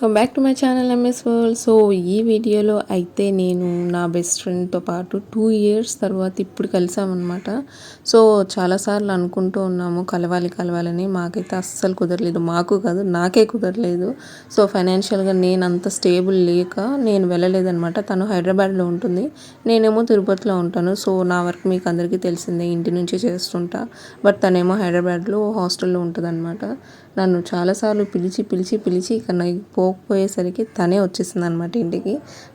Welcome back to my channel MS world. So ఈ వీడియోలో అయితే నేను నా బెస్ట్ ఫ్రెండ్తో పాటు 2 ఇయర్స్ తర్వాత ఇప్పుడు కలిసామన్నమాట. సో చాలాసార్లు అనుకుంటూ ఉన్నాము కలవాలని. మాకైతే అస్సలు కుదరలేదు, మాకు కాదు నాకే కుదరలేదు. సో ఫైనాన్షియల్గా నేను అంత స్టేబుల్ లేక నేను వెళ్ళలేదన్నమాట. తను హైదరాబాద్లో ఉంటుంది, నేనేమో తిరుపతిలో ఉంటాను. సో నా వర్క్ మీకు అందరికీ తెలిసిందే, ఇంటి నుంచి చేస్తుంటా. బట్ తనేమో హైదరాబాద్లో హాస్టల్లో ఉంటుంది అనమాట. నన్ను చాలాసార్లు పిలిచి ఇక నాకు పోకపోయేసరికి తనే వచ్చేసింది అనమాట ఇంటికి.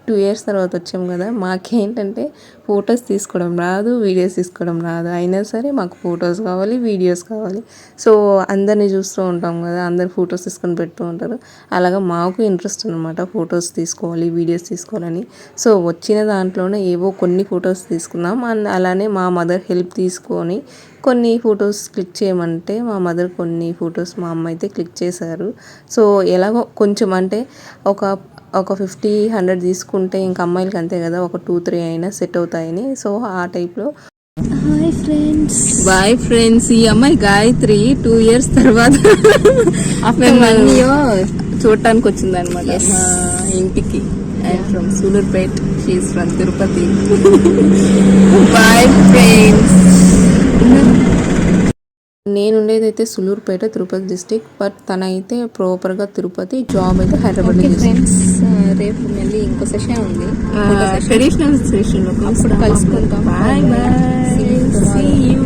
2 ఇయర్స్ తర్వాత వచ్చాం కదా, మాకేంటంటే ఫొటోస్ తీసుకోవడం రాదు, వీడియోస్ తీసుకోవడం రాదు. అయినా సరే మాకు ఫొటోస్ కావాలి, వీడియోస్ కావాలి. సో అందరినీ చూస్తూ ఉంటాం కదా, అందరు ఫొటోస్ తీసుకొని పెడుతూ ఉంటారు. అలాగా మాకు ఇంట్రెస్ట్ అనమాట, ఫొటోస్ తీసుకోవాలి, వీడియోస్ తీసుకోవాలని. సో వచ్చిన దాంట్లోనే ఏవో కొన్ని ఫొటోస్ తీసుకున్నాం. అండ్ అలానే మా మదర్ హెల్ప్ తీసుకొని కొన్ని ఫొటోస్ క్లిక్ చేయమంటే మా మదర్ కొన్ని ఫొటోస్ మా అమ్మ అయితే క్లిక్ చేశారు. సో ఎలాగో కొంచెం అంటే ఒక 50-100 తీసుకుంటే ఇంకా అమ్మాయిలకి అంతే కదా, ఒక 2-3 అయినా సెట్ అవుతాయని. సో ఆ టైప్లో బాయ్ ఫ్రెండ్స్. ఈ అమ్మాయి గాయత్రి 2 ఇయర్స్ తర్వాత చూడటానికి వచ్చింది అనమాట మా ఇంటికి. I'm from Sullurpet, she is from Tirupati. Bye friends. నేను ఉండేదైతే సులూరుపేట, తిరుపతి డిస్టిక్. బట్ తనైతే ప్రాపర్గా తిరుపతి, జాబ్ అయితే హైదరాబాద్లో. ఫ్రెండ్స్ రేపు మళ్ళీ ఇంకో సెషన్ ఉంది, ట్రెడిషనల్ సెషన్ అప్పుడు కలుసుకుంటాం. Bye see you.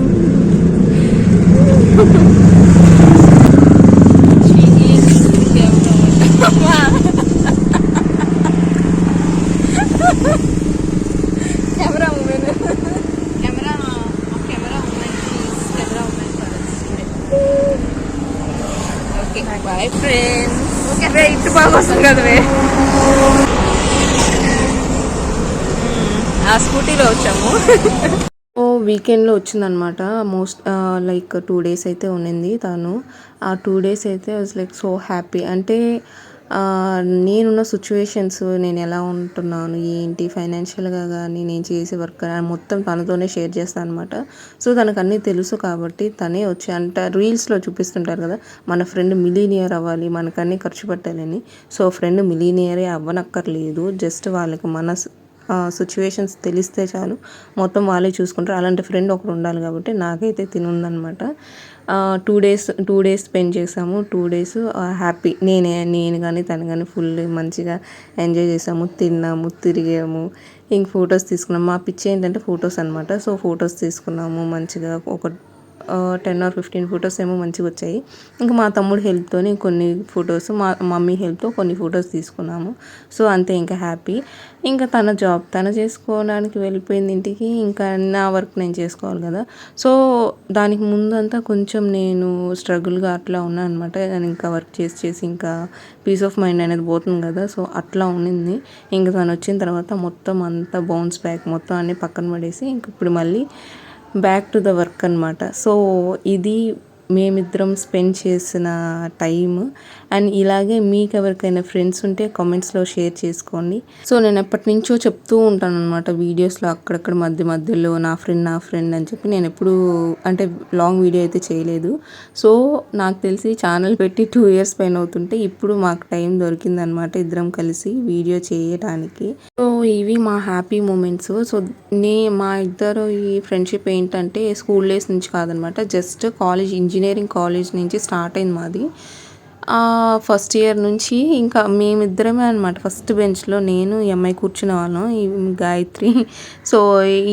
Bye friends. Okay ఇటు బాగా వస్తుంది కదా, ఆ స్కూటీలో వచ్చాము. ఓ వీకెండ్లో వచ్చిందనమాట. లైక్ 2 days అయితే ఉన్నింది తను. ఆ 2 days అయితే వాజ్ లైక్ సో హ్యాపీ. అంటే నేనున్న సిచ్యువేషన్స్, నేను ఎలా ఉంటున్నాను ఏంటి ఫైనాన్షియల్గా కానీ నేను చేసే వర్క్ మొత్తం తనతోనే షేర్ చేస్తాను అనమాట. సో తనకు అన్నీ తెలుసు కాబట్టి తనే వచ్చి అంటే రీల్స్లో చూపిస్తుంటారు కదా, మన ఫ్రెండ్ మిలీనియర్ అవ్వాలి, మనకన్నీ ఖర్చు పెట్టాలని. సో ఫ్రెండ్ మిలీనియరే అవ్వనక్కర్లేదు, జస్ట్ వాళ్ళకి మన సిచ్యువేషన్స్ తెలిస్తే చాలు, మొత్తం వాళ్ళే చూసుకుంటారు. అలాంటి ఫ్రెండ్ ఒకరు ఉండాలి కాబట్టి నాకైతే తినుందనమాట. 2 days స్పెండ్ చేసాము. 2 days హ్యాపీ. నేను కానీ తను కానీ ఫుల్ మంచిగా ఎంజాయ్ చేసాము, తిన్నాము, తిరిగాము, ఇంక ఫొటోస్ తీసుకున్నాము. మా పిచ్చి ఏంటంటే ఫొటోస్ అనమాట. సో ఫొటోస్ తీసుకున్నాము మంచిగా. ఒక 10 or 15 ఫొటోస్ ఏమో మంచిగా వచ్చాయి. ఇంకా మా తమ్ముడు హెల్ప్తో కొన్ని ఫొటోస్, మా మమ్మీ హెల్ప్తో కొన్ని ఫొటోస్ తీసుకున్నాము. సో అంతే, ఇంకా హ్యాపీ. ఇంకా తన జాబ్ తను చేసుకోవడానికి వెళ్ళిపోయింది ఇంటికి. ఇంకా నా వర్క్ నేను చేసుకోవాలి కదా. సో దానికి ముందంతా కొంచెం నేను స్ట్రగుల్గా అట్లా ఉన్నాను అనమాట. ఇంకా వర్క్ చేసి ఇంకా పీస్ ఆఫ్ మైండ్ అనేది పోతుంది కదా. సో అట్లా ఉండింది. ఇంకా తను వచ్చిన తర్వాత మొత్తం అంతా బౌన్స్ బ్యాక్, మొత్తం అన్నీ పక్కన పడేసి ఇంక ఇప్పుడు మళ్ళీ బ్యాక్ టు ద వర్క్ అనమాట. సో ఇది మేమిద్దరం స్పెండ్ చేసిన టైమ్. అండ్ ఇలాగే మీకు ఎవరికైనా ఫ్రెండ్స్ ఉంటే కామెంట్స్లో షేర్ చేసుకోండి. సో నేను ఎప్పటి నుంచో చెప్తూ ఉంటాను అనమాట వీడియోస్లో, అక్కడక్కడ మధ్యలో నా ఫ్రెండ్ అని చెప్పి. నేను ఎప్పుడు అంటే లాంగ్ వీడియో అయితే చేయలేదు. సో నాకు తెలిసి ఛానల్ పెట్టి 2 years పైన అవుతుంటే ఇప్పుడు మాకు టైం దొరికిందనమాట ఇద్దరం కలిసి వీడియో చేయడానికి. సో ఇవి మా హ్యాపీ మూమెంట్స్. సో మా ఇద్దరు ఈ ఫ్రెండ్షిప్ ఏంటంటే స్కూల్ డేస్ నుంచి కాదనమాట, జస్ట్ ఇంజనీరింగ్ కాలేజ్ నుంచి స్టార్ట్ అయింది మాది. ఫస్ట్ ఇయర్ నుంచి ఇంకా మేమిద్దరమే అనమాట. ఫస్ట్ బెంచ్లో నేను ఈ అమ్మాయి కూర్చునే వాళ్ళం, ఈ గాయత్రి. సో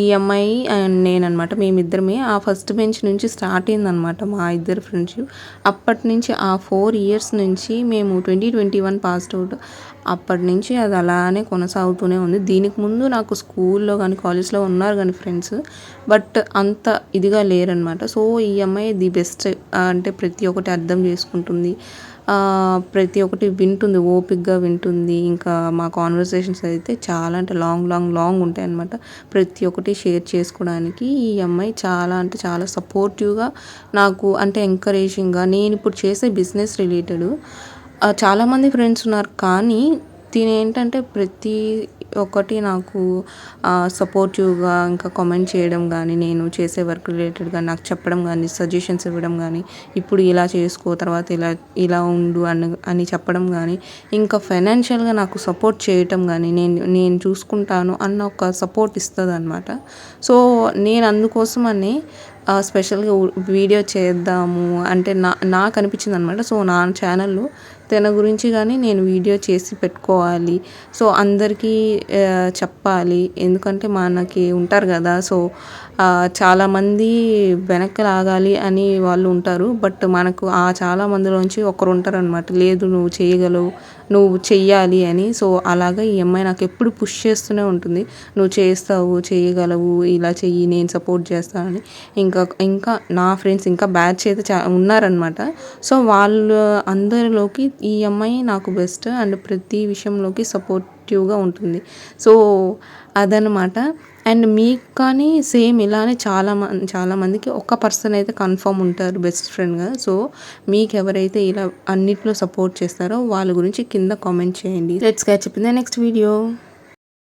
ఈ అమ్మాయి అండ్ నేననమాట, మేమిద్దరమే. ఆ ఫస్ట్ బెంచ్ నుంచి స్టార్ట్ అయిందనమాట మా ఇద్దరు ఫ్రెండ్షిప్. అప్పటి నుంచి ఆ 4 years నుంచి మేము 2021 పాస్డ్ అవుట్. అప్పటి నుంచి అది అలానే కొనసాగుతూనే ఉంది. దీనికి ముందు నాకు స్కూల్లో కానీ కాలేజ్లో ఉన్నారు కానీ ఫ్రెండ్స్, బట్ అంత ఇదిగా లేరనమాట. సో ఈ అమ్మాయి ది బెస్ట్. అంటే ప్రతి ఒక్కటి అర్థం చేసుకుంటుంది, ప్రతి ఒక్కటి వింటుంది, ఓపిక్గా వింటుంది. ఇంకా మా కాన్వర్సేషన్స్ అయితే చాలా అంటే లాంగ్ ఉంటాయి అనమాట. ప్రతి ఒక్కటి షేర్ చేసుకోవడానికి ఈ అమ్మాయి చాలా అంటే చాలా సపోర్టివ్గా, నాకు అంటే ఎంకరేజింగ్గా. నేను ఇప్పుడు చేసే బిజినెస్ రిలేటెడ్ చాలామంది ఫ్రెండ్స్ ఉన్నారు, కానీ తినేంటంటే ప్రతి ఒక్కటి నాకు సపోర్టివ్‌గా ఇంకా కామెంట్ చేయడం గానీ, నేను చేసే వర్క్ రిలేటెడ్‌గా నాకు చెప్పడం గానీ, సజెషన్స్ ఇవ్వడం గానీ, ఇప్పుడు ఇలా చేసుకో తర్వాత ఇలా ఉండు అని చెప్పడం గానీ, ఇంకా ఫైనాన్షియల్‌గా నాకు సపోర్ట్ చేయటం గానీ, నేను చూసుకుంటాను అన్న ఒక సపోర్ట్ ఇస్తదనమాట. సో, నేను అందుకోసమని స్పెషల్‌గా వీడియో చేద్దాము అంటే నాకు అనిపించిందనమాట. సో, నా ఛానల్‌లో తన గురించి గానీ నేను వీడియో చేసి పెట్టుకోవాలి. సో, అందరికీ చెప్పాలి. ఎందుకంటే మనకి ఉంటారు గదా! సో, చాలామంది వెనక్కి లాగాలి అని వాళ్ళు ఉంటారు. బట్ మనకు ఆ చాలా మందిలోంచి ఒకరుంటారనమాట. లేదు నువ్వు చేయగలవు, నువ్వు చెయ్యాలి అని. సో, అలాగా ఈ అమ్మాయి నాకెప్పుడు పుష్ చేస్తూనే ఉంటుంది. నువ్వు చేస్తావు, చేయగలవు, ఇలా చెయ్యి, నేను సపోర్ట్ చేస్తానని. ఇంకా నా ఫ్రెండ్స్ ఇంకా బ్యాచ్ అయితే ఉన్నారనమాట. సో, వాళ్ళు అందరిలోకి ఈ అమ్మాయి నాకు బెస్ట్ అండ్ ప్రతి విషయంలోకి సపోర్టివ్‌గా ఉంటుంది. సో, అదనమాట. అండ్ మీకు కానీ సేమ్ ఇలానే చాలామందికి ఒక పర్సన్ అయితే కన్ఫర్మ్ ఉంటారు బెస్ట్ ఫ్రెండ్‌గా. సో, మీకెవరైతే ఇలా అన్నిట్లో సపోర్ట్ చేస్తారో వాళ్ళ గురించి కింద కామెంట్ చేయండి. Let's catch up in the next video.